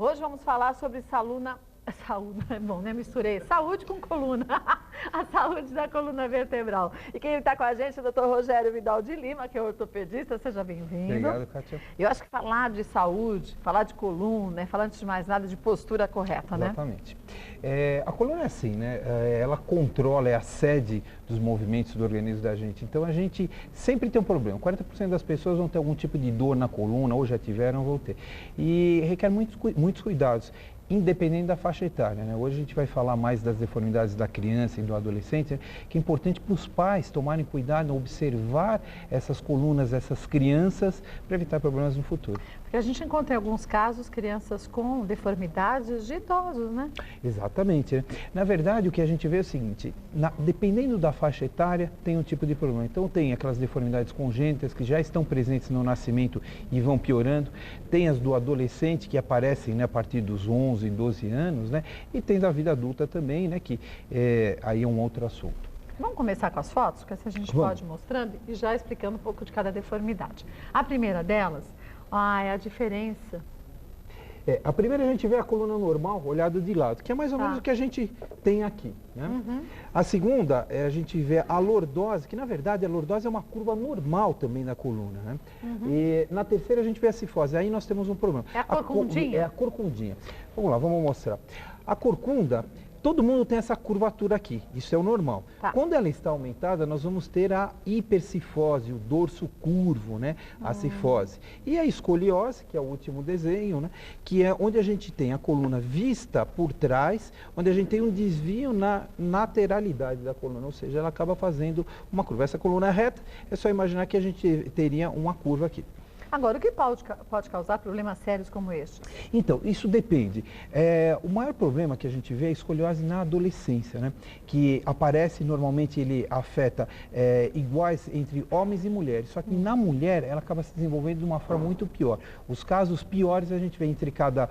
Hoje vamos falar sobre saúde, é bom, né? Misturei saúde com coluna, a saúde da coluna vertebral. E quem está com a gente é o Dr. Rogério Vidal de Lima, que é ortopedista. Seja bem-vindo. Obrigado, Kátia. Eu acho que falar de saúde, falar de coluna, é falar antes de mais nada de postura correta, né? Exatamente. A coluna é assim, né? Ela controla, é a sede dos movimentos do organismo da gente. Então a gente sempre tem um problema. 40% das pessoas vão ter algum tipo de dor na coluna, ou já tiveram, ou vão ter. E requer muitos cuidados, independente da faixa etária, né? Hoje a gente vai falar mais das deformidades da criança e do adolescente, né? Que é importante para os pais tomarem cuidado, observar essas colunas, essas crianças, para evitar problemas no futuro. Porque a gente encontra em alguns casos crianças com deformidades de idosos, né? Exatamente, né? Na verdade, o que a gente vê é o seguinte, dependendo da faixa etária, tem um tipo de problema. Então, tem aquelas deformidades congênitas que já estão presentes no nascimento e vão piorando. Tem as do adolescente que aparecem, né, a partir dos 11, 12 anos, né? E tem da vida adulta também, né? Que aí é um outro assunto. Vamos começar com as fotos, porque assim a gente pode ir mostrando e já explicando um pouco de cada deformidade. A primeira delas, é a diferença. A primeira a gente vê a coluna normal, olhado de lado, que é mais ou menos o que a gente tem aqui, né? Uhum. A segunda, a gente vê a lordose, que na verdade a lordose é uma curva normal também na coluna, né? Uhum. E na terceira a gente vê a cifose, aí nós temos um problema. É a corcundinha? É a corcundinha. Vamos lá, vamos mostrar. A corcunda, todo mundo tem essa curvatura aqui, isso é o normal. Tá. Quando ela está aumentada, nós vamos ter a hipercifose, o dorso curvo, né? A cifose. E a escoliose, que é o último desenho, né? Que é onde a gente tem a coluna vista por trás, onde a gente tem um desvio na lateralidade da coluna, ou seja, ela acaba fazendo uma curva. Essa coluna é reta, é só imaginar que a gente teria uma curva aqui. Agora, o que pode causar problemas sérios como este? Então, isso depende. O maior problema que a gente vê é a escoliose na adolescência, né? Que aparece, normalmente ele afeta iguais entre homens e mulheres, só que na mulher ela acaba se desenvolvendo de uma forma muito pior. Os casos piores a gente vê entre cada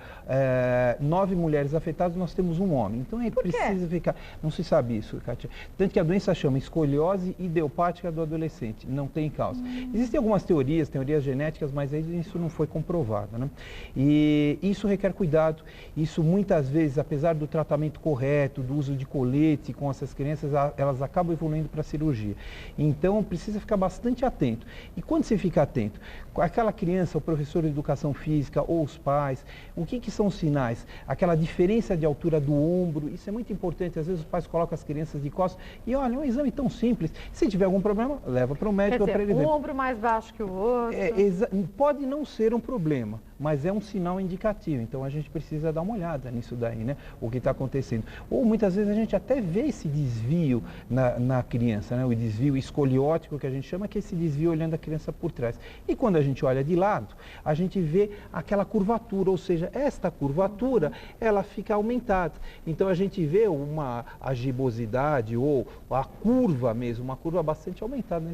9 mulheres afetadas, nós temos um homem. Então, a gente precisa ficar... Não se sabe isso, Kátia. Tanto que a doença chama escoliose idiopática do adolescente, não tem causa. Existem algumas teorias genéticas, mas isso não foi comprovado, né? E isso requer cuidado. Isso muitas vezes, apesar do tratamento correto, do uso de colete com essas crianças, elas acabam evoluindo para a cirurgia. Então, precisa ficar bastante atento. E quando você fica atento, aquela criança, o professor de educação física ou os pais, o que são os sinais? Aquela diferença de altura do ombro, isso é muito importante. Às vezes os pais colocam as crianças de costas e olha, é um exame tão simples. Se tiver algum problema, leva para o médico para ele ver. Um ombro mais baixo que o outro. Pode não ser um problema, mas é um sinal indicativo. Então a gente precisa dar uma olhada nisso daí, né? O que está acontecendo. Ou muitas vezes a gente até vê esse desvio na criança, né? O desvio escoliótico que a gente chama, que é esse desvio olhando a criança por trás. E quando a gente olha de lado, a gente vê aquela curvatura, ou seja, esta curvatura, ela fica aumentada. Então a gente vê uma agibosidade ou a curva mesmo, uma curva bastante aumentada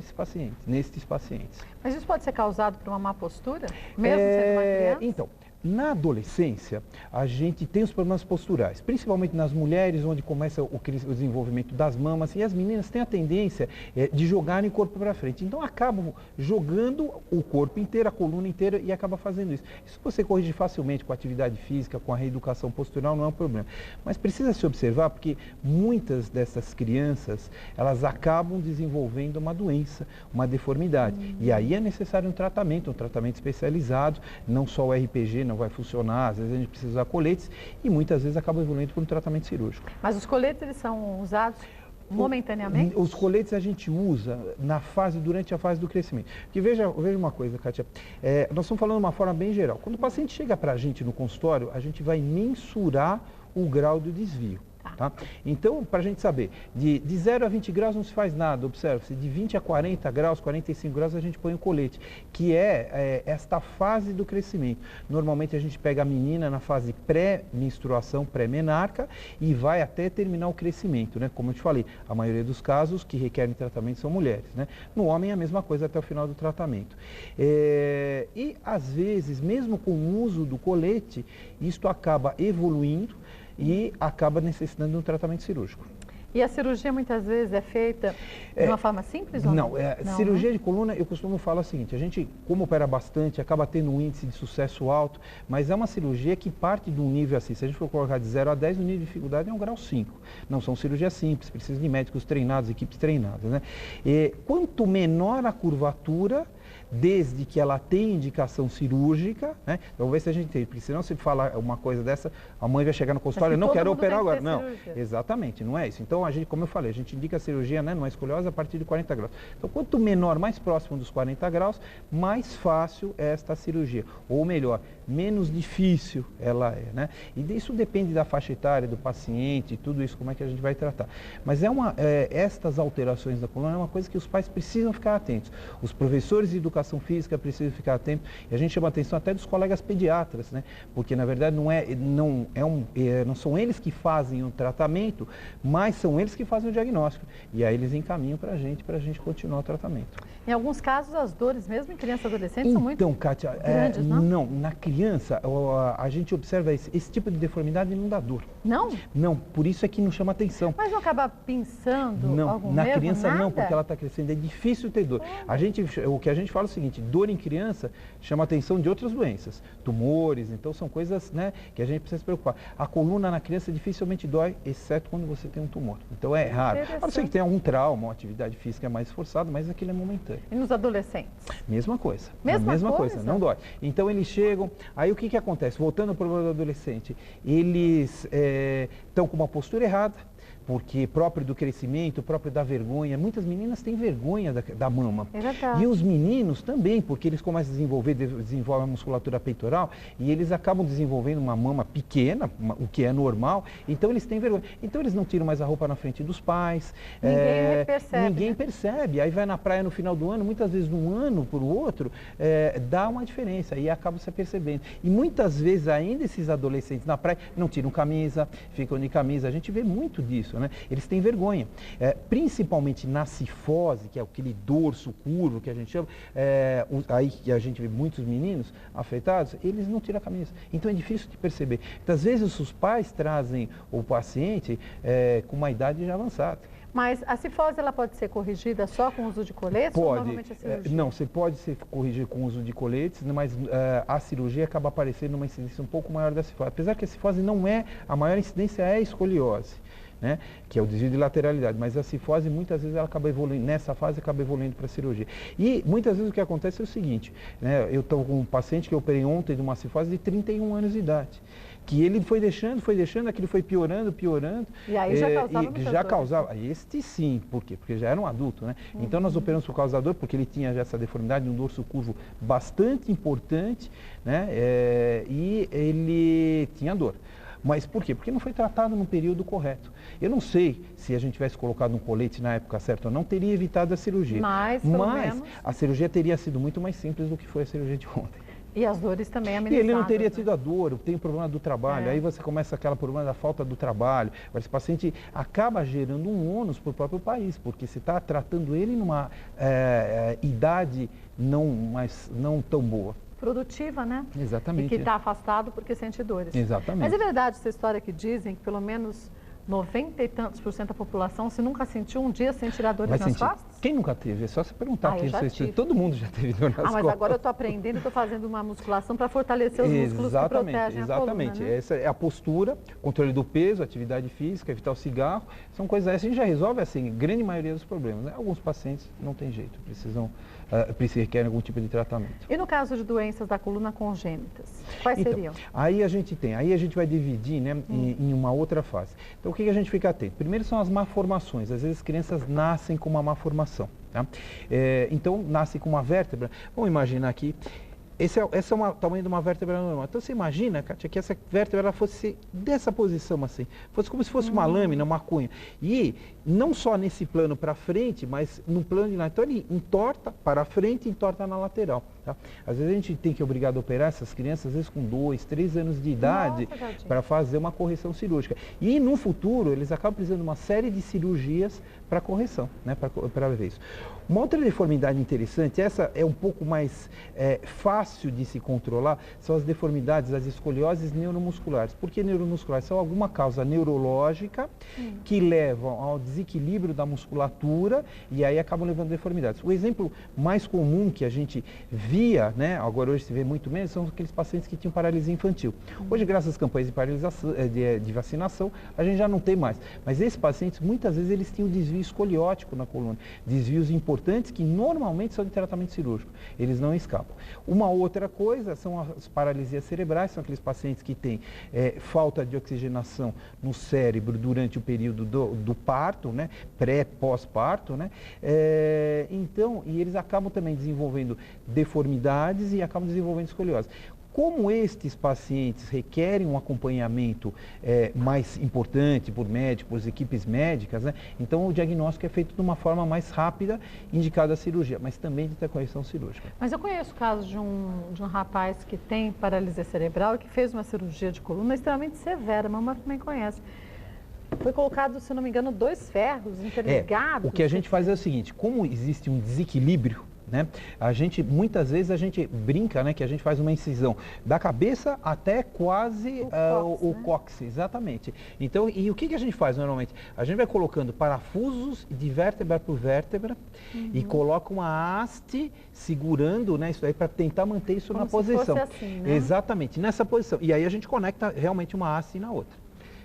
nesses pacientes. Mas isso pode ser causado por uma má postura, mesmo sendo uma criança? Então, na adolescência, a gente tem os problemas posturais, principalmente nas mulheres, onde começa o desenvolvimento das mamas, e as meninas têm a tendência de jogarem o corpo para frente. Então, acabam jogando o corpo inteiro, a coluna inteira, e acaba fazendo isso. Isso você corrige facilmente com a atividade física, com a reeducação postural, não é um problema. Mas precisa se observar, porque muitas dessas crianças, elas acabam desenvolvendo uma doença, uma deformidade. E aí é necessário um tratamento especializado, não só o RPG, não vai funcionar, às vezes a gente precisa usar coletes e muitas vezes acaba evoluindo por um tratamento cirúrgico. Mas os coletes, eles são usados momentaneamente? Os coletes a gente usa durante a fase do crescimento. Porque veja uma coisa, Kátia, nós estamos falando de uma forma bem geral. Quando o paciente chega para a gente no consultório, a gente vai mensurar o grau do desvio. Tá? Então, para a gente saber, de 0 a 20 graus não se faz nada, observe-se, de 20 a 40 graus, 45 graus a gente põe o colete, que é esta fase do crescimento. Normalmente a gente pega a menina na fase pré-menstruação, pré-menarca e vai até terminar o crescimento, né? Como eu te falei, a maioria dos casos que requerem tratamento são mulheres, né? No homem é a mesma coisa até o final do tratamento. E às vezes, mesmo com o uso do colete, isto acaba evoluindo e acaba necessitando de um tratamento cirúrgico. E a cirurgia muitas vezes é feita de uma forma simples ou não? Não, cirurgia de coluna, eu costumo falar o seguinte, a gente, como opera bastante, acaba tendo um índice de sucesso alto, mas é uma cirurgia que parte de um nível assim, se a gente for colocar de 0 a 10, o nível de dificuldade é um grau 5. Não são cirurgias simples, precisa de médicos treinados, equipes treinadas, né? E quanto menor a curvatura, desde que ela tenha indicação cirúrgica, né? Então, vamos ver se a gente tem, porque senão se falar uma coisa dessa, a mãe vai chegar no consultório, não quero operar agora. Não, exatamente, não é isso. Então, a gente, como eu falei, a gente indica a cirurgia, né, numa escoliose a partir de 40 graus. Então, quanto menor, mais próximo dos 40 graus, mais fácil é esta cirurgia. Ou melhor, menos difícil ela é, né? E isso depende da faixa etária, do paciente, tudo isso, como é que a gente vai tratar. Mas estas alterações da coluna é uma coisa que os pais precisam ficar atentos. Os professores de educação física precisam ficar atentos. E a gente chama a atenção até dos colegas pediatras, né? Porque, na verdade, não são eles que fazem o tratamento, mas são eles que fazem o diagnóstico. E aí eles encaminham para a gente continuar o tratamento. Em alguns casos, as dores, mesmo em criança e adolescente, são muito Kátia, grandes, não? Não, na criança, a gente observa esse tipo de deformidade não dá dor. Não? Não, por isso é que não chama atenção. Mas não acaba pinçando algum na nervo, criança nada? não, porque ela está crescendo, é difícil ter dor. O que a gente fala é o seguinte, dor em criança chama atenção de outras doenças, tumores, então são coisas, né, que a gente precisa se preocupar. A coluna na criança dificilmente dói, exceto quando você tem um tumor. Então é raro. A não ser que tenha algum trauma, uma atividade física mais esforçada, mas aquilo é momentâneo. E nos adolescentes? Mesma coisa. Mesma coisa, não dói. Então eles chegam, aí o que acontece? Voltando ao problema do adolescente, eles estão com uma postura errada, porque próprio do crescimento, próprio da vergonha. Muitas meninas têm vergonha da mama. É verdade. E os meninos também, porque eles começam a desenvolvem a musculatura peitoral e eles acabam desenvolvendo uma mama pequena, o que é normal, então eles têm vergonha. Então eles não tiram mais a roupa na frente dos pais. Ninguém percebe. Aí vai na praia no final do ano, muitas vezes de um ano para o outro, dá uma diferença e acaba se percebendo. E muitas vezes ainda esses adolescentes na praia não tiram camisa, ficam de camisa. A gente vê muito disso. Né? Eles têm vergonha, principalmente na cifose, que é aquele dorso curvo que a gente chama, aí a gente vê muitos meninos afetados, eles não tiram a camisa, então é difícil de perceber. Então, às vezes os pais trazem o paciente com uma idade já avançada. Mas a cifose ela pode ser corrigida só com o uso de coletes? Pode. Ou normalmente a cirurgia? Não, você pode ser corrigir com o uso de coletes, mas a cirurgia acaba aparecendo uma incidência um pouco maior da cifose. Apesar que a cifose não é, a maior incidência é a escoliose. Né, que é o desvio de lateralidade, mas a cifose muitas vezes ela acaba evoluindo, nessa fase acaba evoluindo para a cirurgia. E muitas vezes o que acontece é o seguinte, né, eu estou com um paciente que eu operei ontem de uma cifose de 31 anos de idade, que ele foi deixando, aquilo foi piorando. E aí já causava muita dor. Já causava, este sim, por quê? Porque já era um adulto, né? Então nós operamos por causa da dor, porque ele tinha já essa deformidade, um dorso curvo bastante importante, né, e ele tinha dor. Mas por quê? Porque não foi tratado no período correto. Eu não sei se a gente tivesse colocado um colete na época certa ou não, teria evitado a cirurgia. Mas a cirurgia teria sido muito mais simples do que foi a cirurgia de ontem. E as dores também amenizadas. E ele não teria né? tido a dor, tem o problema do trabalho, aí você começa aquele problema da falta do trabalho. Esse paciente acaba gerando um ônus para o próprio país, porque você está tratando ele numa idade não tão boa. Produtiva, né? Exatamente. E que está afastado porque sente dores. Exatamente. Mas é verdade essa história que dizem que pelo menos 90 e tantos % da população, se nunca sentiu um dia sem tirar dores nas costas? Quem nunca teve? É só você perguntar. Todo mundo já teve dor nas costas. Mas agora eu estou aprendendo, estou fazendo uma musculação para fortalecer os músculos que protegem a coluna, né? Essa é a postura, controle do peso, atividade física, evitar o cigarro. São coisas essas. A gente já resolve, assim, grande maioria dos problemas. Né? Alguns pacientes não tem jeito, requerem algum tipo de tratamento. E no caso de doenças da coluna congênitas, quais seriam? Aí a gente vai dividir, né, em uma outra fase. Então o que a gente fica atento? Primeiro são as malformações. Às vezes as crianças nascem com uma malformação. Tá? Então nascem com uma vértebra. Vamos imaginar aqui. Esse é o tamanho de uma vértebra normal. Então você imagina, Kátia, que essa vértebra ela fosse dessa posição assim, fosse como se fosse uma lâmina, uma cunha. E não só nesse plano para frente, mas no plano de lá. Então ele entorta para frente e entorta na lateral. Tá? Às vezes a gente tem que obrigar a operar essas crianças, às vezes com 2, 3 anos de idade, para fazer uma correção cirúrgica. E no futuro eles acabam precisando de uma série de cirurgias para correção, né, para ver isso. Uma outra deformidade interessante, essa é um pouco mais fácil fácil de se controlar são as deformidades, as escolioses neuromusculares. Por que neuromusculares? São alguma causa neurológica que levam ao desequilíbrio da musculatura e aí acabam levando a deformidades. O exemplo mais comum que a gente via, né, agora hoje se vê muito menos, são aqueles pacientes que tinham paralisia infantil. Hoje, graças às campanhas de paralisação, de vacinação, a gente já não tem mais. Mas esses pacientes, muitas vezes, eles tinham desvio escoliótico na coluna. Desvios importantes que normalmente são de tratamento cirúrgico. Eles não escapam. Uma outra coisa são as paralisias cerebrais, são aqueles pacientes que têm falta de oxigenação no cérebro durante o período do parto, né? Pós-parto, né? Então, e eles acabam também desenvolvendo deformidades e acabam desenvolvendo escoliose. Como estes pacientes requerem um acompanhamento mais importante por médicos, por equipes médicas, né? Então o diagnóstico é feito de uma forma mais rápida, indicada a cirurgia, mas também de ter correção cirúrgica. Mas eu conheço o caso de um rapaz que tem paralisia cerebral e que fez uma cirurgia de coluna extremamente severa, a mamãe também conhece. Foi colocado, se não me engano, 2 ferros interligados. O que a gente faz é o seguinte, como existe um desequilíbrio, né? Muitas vezes a gente brinca, né, que a gente faz uma incisão da cabeça até quase o cóccix, exatamente. Então, e o que a gente faz normalmente? A gente vai colocando parafusos de vértebra por vértebra e coloca uma haste segurando, né, isso aí para tentar manter isso na posição. Fosse assim, né? Exatamente, nessa posição. E aí a gente conecta realmente uma haste na outra.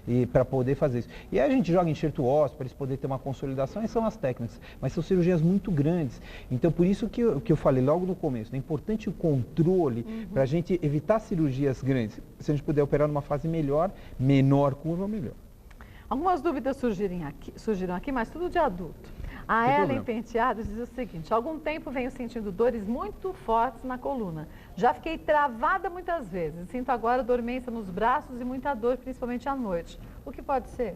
E para poder fazer isso. E aí a gente joga enxerto ósseo para eles poderem ter uma consolidação, e são as técnicas. Mas são cirurgias muito grandes. Então, por isso que eu falei logo no começo, é importante o controle para a gente evitar cirurgias grandes. Se a gente puder operar numa fase menor curva, melhor. Algumas dúvidas surgiram aqui, mas tudo de adulto. A Ellen Penteados diz o seguinte: há algum tempo venho sentindo dores muito fortes na coluna. Já fiquei travada muitas vezes. Sinto agora dormência nos braços e muita dor, principalmente à noite. O que pode ser?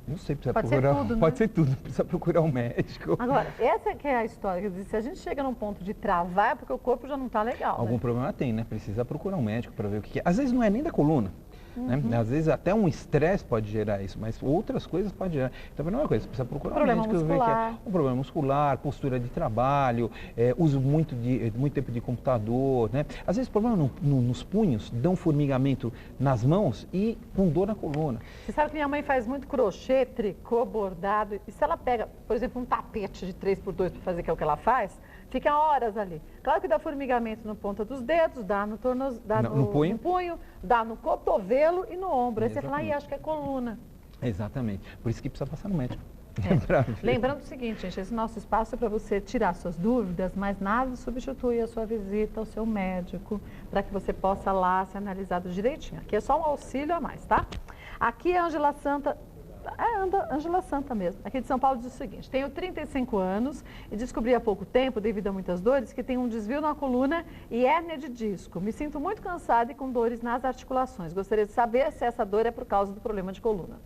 Não sei, precisa procurar. Ser tudo, pode né? ser tudo, precisa procurar um médico. Agora, essa que é a história. Quer dizer, se a gente chega num ponto de travar, é porque o corpo já não está legal. Algum problema tem, né? Precisa procurar um médico para ver o que é. Às vezes não é nem da coluna. Né? Às vezes até um estresse pode gerar isso, mas outras coisas podem gerar. Então, a primeira coisa, você precisa procurar um médico, ver que é um problema muscular, postura de trabalho, uso muito tempo de computador, né? Às vezes problema nos punhos, dão formigamento nas mãos e com dor na coluna. Você sabe que minha mãe faz muito crochê, tricô, bordado, e se ela pega, por exemplo, um tapete de 3x2 para fazer, que é o que ela faz, fica horas ali. Claro que dá formigamento na ponta dos dedos, dá no punho, dá no cotovelo e no ombro. Aí você fala, acho que é coluna. Exatamente. Por isso que precisa passar no médico. Lembrando o seguinte, gente, esse nosso espaço é para você tirar suas dúvidas, mas nada substitui a sua visita ao seu médico, para que você possa lá ser analisado direitinho. Aqui é só um auxílio a mais, tá? Aqui é a Ângela Santa. Ângela Santa mesmo, aqui de São Paulo, diz o seguinte: tenho 35 anos e descobri há pouco tempo, devido a muitas dores, que tenho um desvio na coluna e hérnia de disco. Me sinto muito cansada e com dores nas articulações. Gostaria de saber se essa dor é por causa do problema de coluna.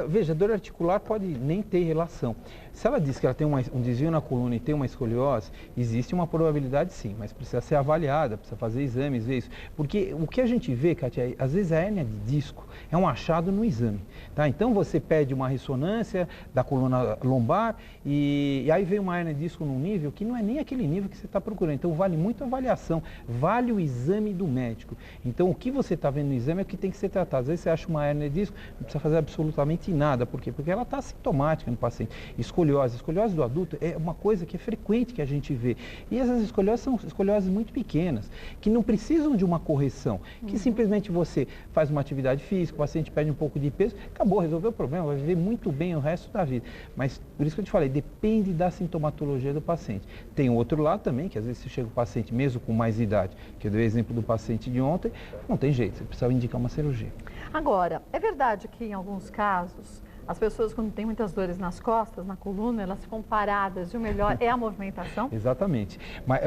Veja, dor articular pode nem ter relação. Se ela diz que ela tem um desvio na coluna e tem uma escoliose, existe uma probabilidade sim, mas precisa ser avaliada, precisa fazer exames, ver isso. Porque o que a gente vê, Kátia, às vezes a hérnia de disco é um achado no exame. Tá? Então você pede uma ressonância da coluna lombar e aí vem uma hérnia de disco num nível que não é nem aquele nível que você está procurando. Então vale muito a avaliação, vale o exame do médico. Então o que você está vendo no exame é o que tem que ser tratado. Às vezes você acha uma hérnia de disco, não precisa fazer absolutamente nada. Por quê? Porque ela está sintomática no paciente. Escoliose do adulto é uma coisa que é frequente que a gente vê. E essas escolioses são escolioses muito pequenas, que não precisam de uma correção, que simplesmente você faz uma atividade física, o paciente perde um pouco de peso, acabou, resolveu o problema, vai viver muito bem o resto da vida. Mas, por isso que eu te falei, depende da sintomatologia do paciente. Tem outro lado também, que às vezes se chega o paciente, mesmo com mais idade, que eu dei o exemplo do paciente de ontem, não tem jeito, você precisa indicar uma cirurgia. Agora, é verdade que em alguns casos, as pessoas, quando têm muitas dores nas costas, na coluna, elas ficam paradas e o melhor é a movimentação? Exatamente. Mas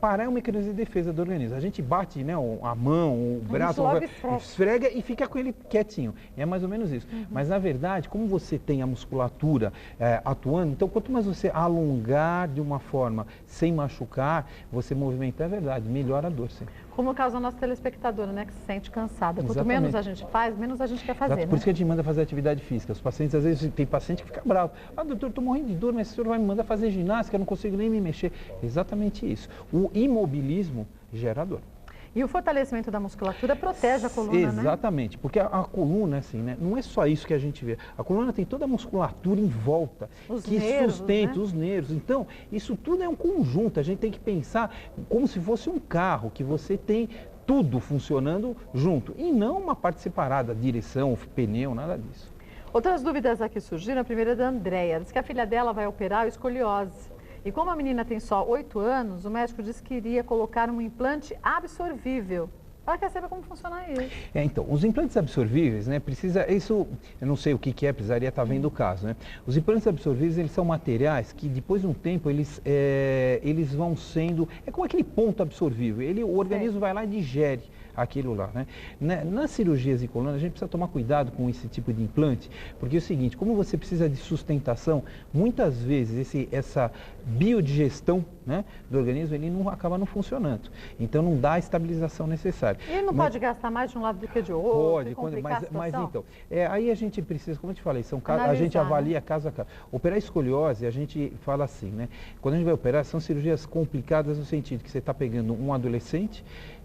parar é um mecanismo de defesa do organismo. A gente bate, né, a mão, o braço, esfrega e fica com ele quietinho. É mais ou menos isso. Mas, na verdade, como você tem a musculatura atuando, então quanto mais você alongar de uma forma sem machucar, você movimentar, é verdade, melhora a dor, sim. Como o caso da nossa telespectadora, né, que se sente cansada. Quanto Exatamente. menos a gente faz, menos a gente quer fazer, Exato, né? por isso que a gente manda fazer atividade física. Os pacientes, às vezes, tem paciente que fica bravo. Ah, doutor, estou morrendo de dor, mas o senhor vai me mandar fazer ginástica, eu não consigo nem me mexer. Exatamente isso. O imobilismo gera dor. E o fortalecimento da musculatura protege a coluna, né? Exatamente, porque a coluna, assim, né, não é só isso que a gente vê. A coluna tem toda a musculatura em volta, Os que nervos, sustenta né? os nervos. Então, isso tudo é um conjunto. A gente tem que pensar como se fosse um carro, que você tem tudo funcionando junto. E não uma parte separada, direção, pneu, nada disso. Outras dúvidas aqui surgiram. A primeira é da Andréia. Diz que a filha dela vai operar a escoliose. E como a menina tem só 8 anos, o médico disse que iria colocar um implante absorvível. Ela quer saber como funciona isso. Então, os implantes absorvíveis, né, isso, eu não sei o que é, precisaria estar vendo o caso, né? Os implantes absorvíveis, eles são materiais que depois de um tempo, eles vão sendo, é como aquele ponto absorvível, o organismo vai lá e digere aquilo lá, né? Nas cirurgias de coluna, a gente precisa tomar cuidado com esse tipo de implante, porque é o seguinte, como você precisa de sustentação, muitas vezes essa biodigestão, né, do organismo, ele acaba não funcionando. Então, não dá a estabilização necessária. E ele não pode gastar mais de um lado do que de outro? Pode, mas então, aí a gente precisa, como eu te falei, Analisar, a gente avalia, né? caso a caso. Operar escoliose, a gente fala assim, né? Quando a gente vai operar, são cirurgias complicadas no sentido que você está pegando um adolescente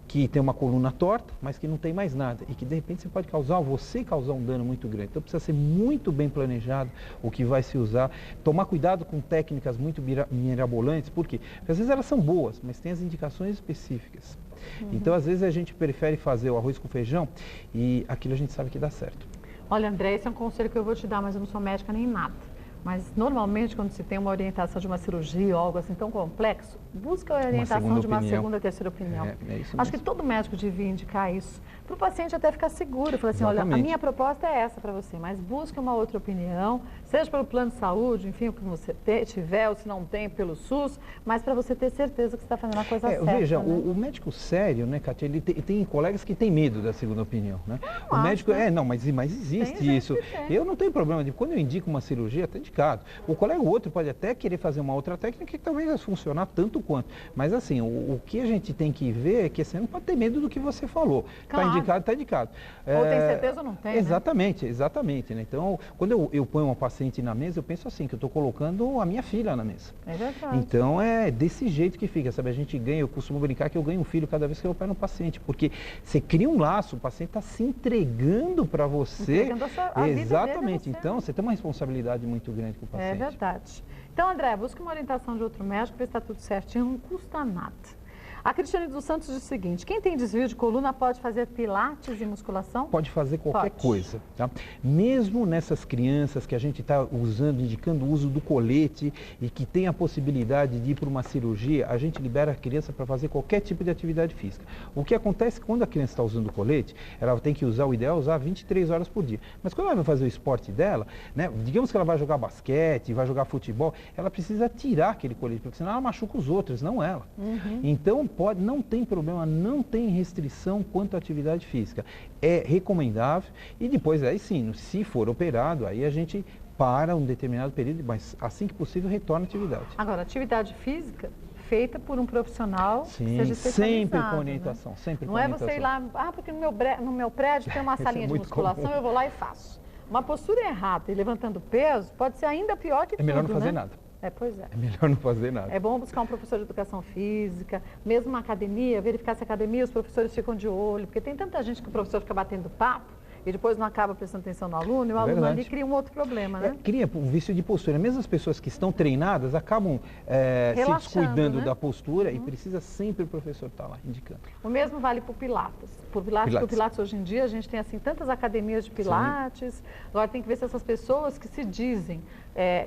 que tem uma coluna torta, mas que não tem mais nada e que de repente você pode causar um dano muito grande. Então precisa ser muito bem planejado o que vai se usar, tomar cuidado com técnicas muito mirabolantes, porque às vezes elas são boas, mas tem as indicações específicas. Então às vezes a gente prefere fazer o arroz com feijão e aquilo a gente sabe que dá certo. Olha, André, esse é um conselho que eu vou te dar, mas eu não sou médica nem nada. Mas, normalmente, quando se tem uma orientação de uma cirurgia ou algo assim tão complexo, busca a orientação de uma segunda ou terceira opinião. É isso Acho mesmo. que todo médico devia indicar isso, para o paciente até ficar seguro. Falar assim, olha, a minha proposta é essa para você, mas busque uma outra opinião, seja pelo plano de saúde, enfim, o que você tiver, ou se não tem, pelo SUS, mas para você ter certeza que você está fazendo a coisa certa. Veja, né? o médico sério, né, Kátia, ele tem colegas que têm medo da segunda opinião, né? O médico, mas existe isso. Eu não tenho problema, quando eu indico uma cirurgia, está indicado. O colega ou outro pode até querer fazer uma outra técnica que talvez vai funcionar tanto quanto. Mas assim, o que a gente tem que ver é que você não pode ter medo do que você falou. Está Claro. indicado, está indicado. Ou tem certeza ou não tem, Exatamente, exatamente. Né? Então, quando eu ponho uma paciente na mesa, eu penso assim, que eu estou colocando a minha filha na mesa. É verdade. Então, é desse jeito que fica, sabe? A gente ganha, eu costumo brincar que eu ganho um filho cada vez que eu opero um paciente, porque você cria um laço, o paciente está se entregando para você. Entregando a vida Exatamente. dele a você. Então, você tem uma responsabilidade muito grande com o paciente. É verdade. Então, André, busque uma orientação de outro médico, ver se está tudo certinho, não custa nada. A Cristiane dos Santos diz o seguinte, quem tem desvio de coluna pode fazer pilates e musculação? Pode fazer qualquer Pode. coisa, tá? Mesmo nessas crianças que a gente está usando, indicando o uso do colete e que tem a possibilidade de ir para uma cirurgia, a gente libera a criança para fazer qualquer tipo de atividade física. O que acontece quando a criança está usando o colete, ela tem que usar, o ideal é usar 23 horas por dia. Mas quando ela vai fazer o esporte dela, né, digamos que ela vai jogar basquete, vai jogar futebol, ela precisa tirar aquele colete, porque senão ela machuca os outros, não ela. Então, não tem problema, não tem restrição quanto à atividade física. É recomendável e depois aí sim, se for operado, aí a gente para um determinado período, mas assim que possível retorna à atividade. Agora, atividade física feita por um profissional que Sim, seja especializado. sempre com né? orientação, sempre com Não é orientação. você ir lá, porque no meu prédio tem uma Isso é salinha de muito musculação, comum. eu vou lá e faço. Uma postura errada e levantando peso pode ser ainda pior que tudo, É melhor não fazer né? nada. Pois é. É melhor não fazer nada. É bom buscar um professor de educação física, mesmo na academia, verificar se a academia, os professores ficam de olho, porque tem tanta gente que o professor fica batendo papo e depois não acaba prestando atenção no aluno, e o aluno ali cria um outro problema, né? Cria um vício de postura. Mesmo as pessoas que estão treinadas acabam se descuidando, né, da postura e precisa sempre o professor estar lá indicando. O mesmo vale para o Pilates. Porque o Pilates hoje em dia a gente tem assim tantas academias de Pilates. Sim. Agora tem que ver se essas pessoas que se dizem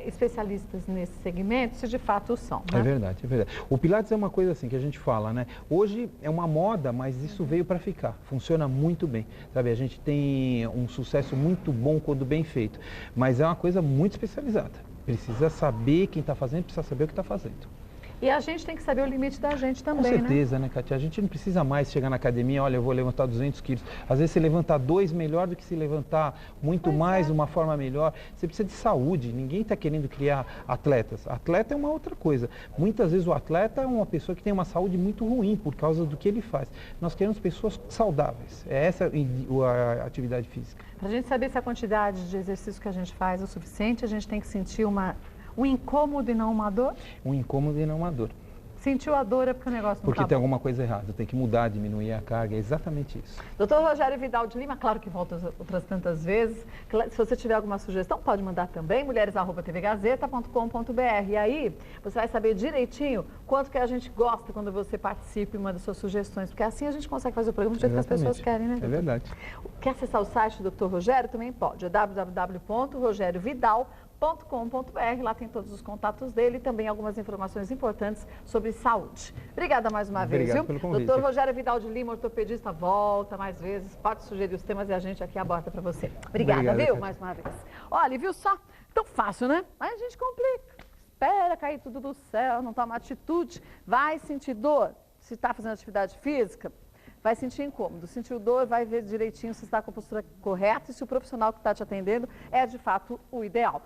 especialistas nesse segmento, se de fato são. Né? É verdade, é verdade. O Pilates é uma coisa assim que a gente fala, né? Hoje é uma moda, mas isso veio para ficar. Funciona muito bem, sabe? A gente tem um sucesso muito bom quando bem feito, mas é uma coisa muito especializada. Precisa saber quem está fazendo, precisa saber o que está fazendo. E a gente tem que saber o limite da gente também, Com certeza, né, Kátia? A gente não precisa mais chegar na academia, olha, eu vou levantar 200 quilos. Às vezes você levantar 2 melhor do que se levantar muito mais, de uma forma melhor. Você precisa de saúde, ninguém está querendo criar atletas. Atleta é uma outra coisa. Muitas vezes o atleta é uma pessoa que tem uma saúde muito ruim por causa do que ele faz. Nós queremos pessoas saudáveis. É essa a atividade física. Para a gente saber se a quantidade de exercício que a gente faz é o suficiente, a gente tem que sentir um incômodo e não uma dor? Um incômodo e não uma dor. Sentiu a dor é porque o negócio não Porque tá tem bom. alguma coisa errada, tem que mudar, diminuir a carga, é exatamente isso. Doutor Rogério Vidal de Lima, claro que volta outras tantas vezes. Se você tiver alguma sugestão, pode mandar também, mulheres@tvgazeta.com.br. E aí, você vai saber direitinho quanto que a gente gosta quando você participa e manda suas sugestões, porque assim a gente consegue fazer o programa do jeito que as pessoas querem, né? É verdade. Quer acessar o site do Dr. Rogério? Também pode, é www.rogeriovidal.com.br. Lá tem todos os contatos dele e também algumas informações importantes sobre saúde. Obrigada mais uma vez, Obrigado viu? pelo convite. Doutor Rogério Vidal de Lima, ortopedista, volta mais vezes, pode sugerir os temas e a gente aqui aborda para você. Obrigada, Obrigado, viu? Cátia. Mais uma vez. Olha, viu só? Tão fácil, né? Aí a gente complica. Espera cair tudo do céu, não toma atitude, vai sentir dor. Se está fazendo atividade física, vai sentir incômodo. Sentiu dor, vai ver direitinho se está com a postura correta e se o profissional que está te atendendo é de fato o ideal.